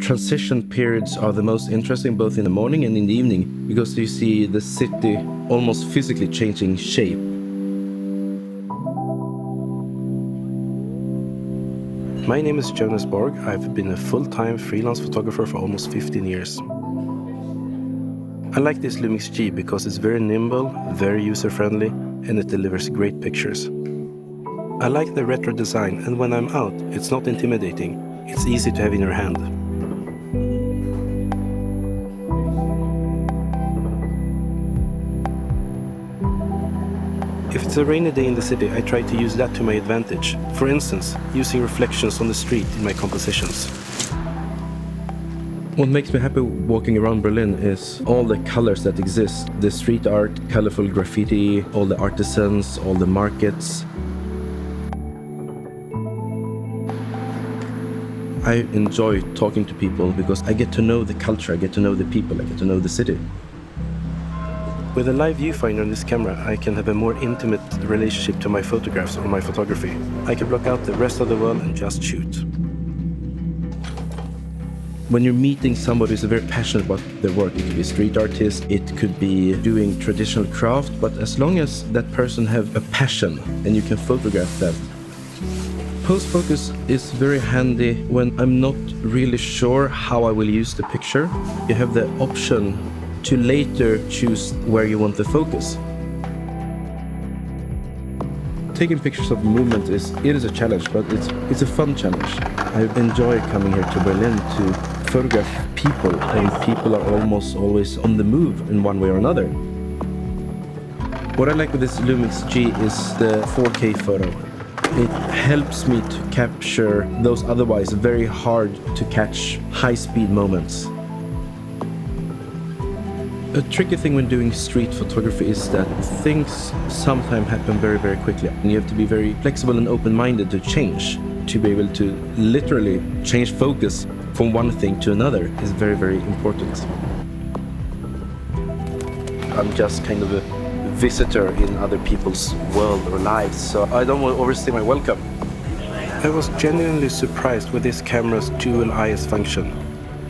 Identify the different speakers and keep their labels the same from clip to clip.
Speaker 1: transition periods are the most interesting, both in the morning and in the evening, because you see the city almost physically changing shape. My name is Jonas Borg. I've been a full-time freelance photographer for almost 15 years. I like this Lumix G because it's very nimble, very user-friendly, and it delivers great pictures. I like the retro design, and when I'm out, it's not intimidating. It's easy to have in your hand. If it's a rainy day in the city, I try to use that to my advantage. For instance, using reflections on the street in my compositions. What makes me happy walking around Berlin is all the colors that exist. The street art, colorful graffiti, all the artisans, all the markets. I enjoy talking to people because I get to know the culture, I get to know the people, I get to know the city. With a live viewfinder on this camera, I can have a more intimate relationship to my photographs or my photography. I can block out the rest of the world and just shoot. When you're meeting somebody who's very passionate about their work, it could be a street artist, it could be doing traditional craft, but as long as that person have a passion and you can photograph that. Post-focus is very handy when I'm not really sure how I will use the picture. You have the option to later choose where you want the focus. Taking pictures of movement is a challenge, but it's a fun challenge. I enjoy coming here to Berlin to photograph people, and people are almost always on the move in one way or another. What I like with this Lumix G is the 4K photo. It helps me to capture those otherwise very hard to catch high-speed moments. A tricky thing when doing street photography is that things sometimes happen very, very quickly. And you have to be very flexible and open-minded to change. To be able to literally change focus from one thing to another is very, very important. I'm just kind of a visitor in other people's world or lives, so I don't want to overstay my welcome. I was genuinely surprised with this camera's dual IS function.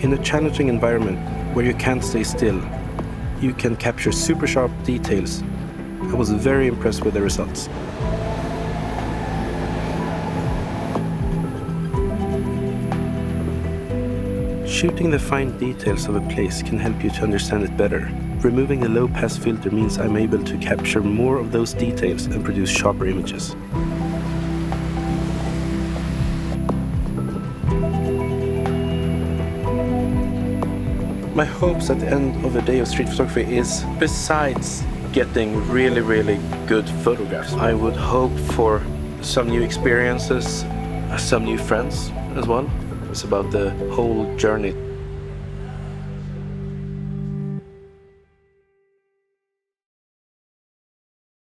Speaker 1: In a challenging environment where you can't stay still, you can capture super sharp details. I was very impressed with the results. Shooting the fine details of a place can help you to understand it better. Removing the low-pass filter means I'm able to capture more of those details and produce sharper images. My hopes at the end of a day of street photography is, besides getting really, really good photographs, I would hope for some new experiences, some new friends as well. It's about the whole journey.